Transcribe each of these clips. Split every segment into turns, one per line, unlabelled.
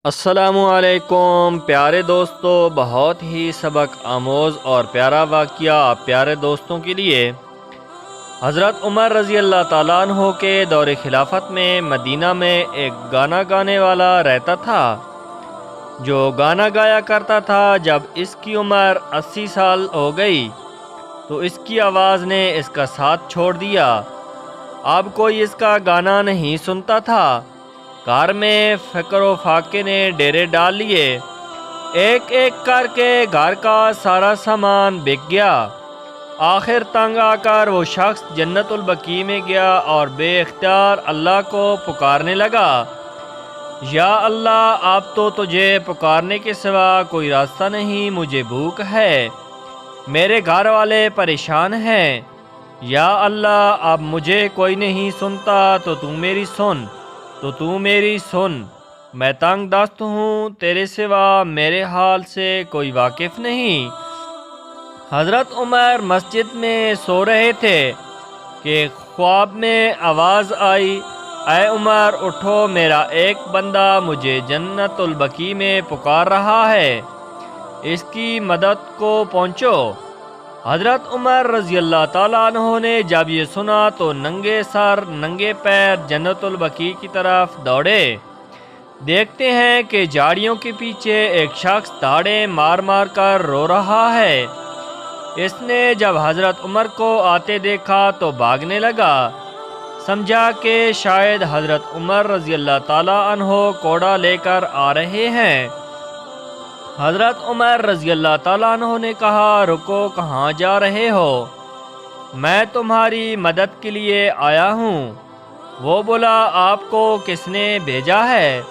السلام علیکم پیارے دوستو، بہت ہی سبق آموز اور پیارا واقعہ آپ پیارے دوستوں کے لیے۔ حضرت عمر رضی اللہ تعالیٰ عنہ کے دور خلافت میں مدینہ میں ایک گانا گانے والا رہتا تھا جو گانا گایا کرتا تھا۔ جب اس کی عمر 80 سال ہو گئی تو اس کی آواز نے اس کا ساتھ چھوڑ دیا۔ اب کوئی اس کا گانا نہیں سنتا تھا۔ گھر میں فقر و فاقے نے ڈیرے ڈال لیے۔ ایک ایک کر کے گھر کا سارا سامان بک گیا۔ آخر تنگ آ کر وہ شخص جنت البقیع میں گیا اور بے اختیار اللہ کو پکارنے لگا، یا اللہ، اب تو تجھے پکارنے کے سوا کوئی راستہ نہیں، مجھے بھوک ہے، میرے گھر والے پریشان ہیں، یا اللہ، اب مجھے کوئی نہیں سنتا تو تو میری سن، میں تنگ دست ہوں، تیرے سوا میرے حال سے کوئی واقف نہیں۔ حضرت عمر مسجد میں سو رہے تھے کہ خواب میں آواز آئی، اے عمر اٹھو، میرا ایک بندہ مجھے جنت البقیع میں پکار رہا ہے، اس کی مدد کو پہنچو۔ حضرت عمر رضی اللہ تعالیٰ عنہ نے جب یہ سنا تو ننگے سر ننگے پیر جنت البقیع کی طرف دوڑے۔ دیکھتے ہیں کہ جھاڑیوں کے پیچھے ایک شخص داڑیں مار مار کر رو رہا ہے۔ اس نے جب حضرت عمر کو آتے دیکھا تو بھاگنے لگا، سمجھا کہ شاید حضرت عمر رضی اللہ تعالیٰ عنہ کوڑا لے کر آ رہے ہیں۔ حضرت عمر رضی اللہ تعالیٰ عنہ نے کہا، رکو، کہاں جا رہے ہو؟ میں تمہاری مدد کے لیے آیا ہوں۔ وہ بولا، آپ کو کس نے بھیجا ہے؟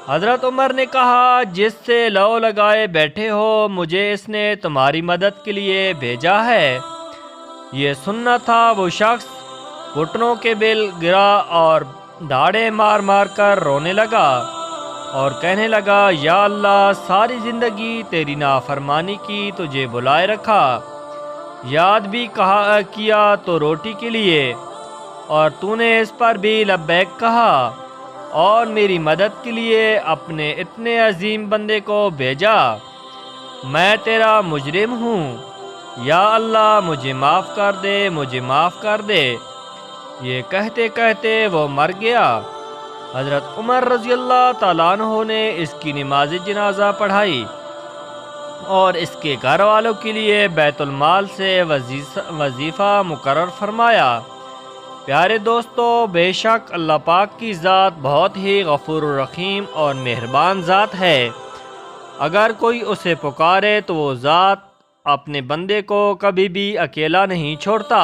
حضرت عمر نے کہا، جس سے لو لگائے بیٹھے ہو، مجھے اس نے تمہاری مدد کے لیے بھیجا ہے۔ یہ سننا تھا وہ شخص گھٹنوں کے بل گرا اور داڑیں مار مار کر رونے لگا اور کہنے لگا، یا اللہ، ساری زندگی تیری نافرمانی کی، تجھے بلائے رکھا، یاد بھی کیا تو روٹی کے لیے، اور تو نے اس پر بھی لبیک کہا، اور میری مدد کے لیے اپنے اتنے عظیم بندے کو بھیجا۔ میں تیرا مجرم ہوں، یا اللہ، مجھے معاف کر دے، مجھے معاف کر دے۔ یہ کہتے کہتے وہ مر گیا۔ حضرت عمر رضی اللہ تعالیٰ عنہ نے اس کی نماز جنازہ پڑھائی اور اس کے گھر والوں کے لیے بیت المال سے وظیفہ مقرر فرمایا۔ پیارے دوستو، بے شک اللہ پاک کی ذات بہت ہی غفور الرحیم اور مہربان ذات ہے۔ اگر کوئی اسے پکارے تو وہ ذات اپنے بندے کو کبھی بھی اکیلا نہیں چھوڑتا،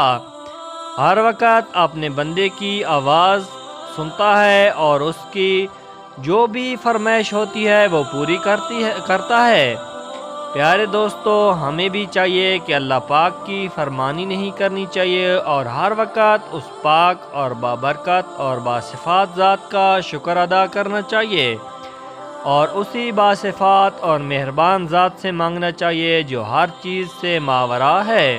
ہر وقت اپنے بندے کی آواز سنتا ہے اور اس کی جو بھی فرمائش ہوتی ہے وہ پوری کرتا ہے۔ پیارے دوستو، ہمیں بھی چاہیے کہ اللہ پاک کی فرمانی نہیں کرنی چاہیے اور ہر وقت اس پاک اور بابرکت اور باصفات ذات کا شکر ادا کرنا چاہیے اور اسی باصفات اور مہربان ذات سے مانگنا چاہیے جو ہر چیز سے ماورا ہے۔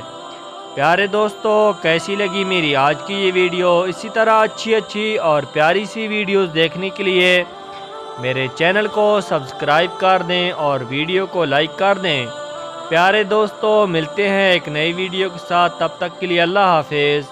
پیارے دوستو، کیسی لگی میری آج کی یہ ویڈیو؟ اسی طرح اچھی اور پیاری سی ویڈیوز دیکھنے کے لیے میرے چینل کو سبسکرائب کر دیں اور ویڈیو کو لائک کر دیں۔ پیارے دوستو، ملتے ہیں ایک نئی ویڈیو کے ساتھ، تب تک کے لیے اللہ حافظ۔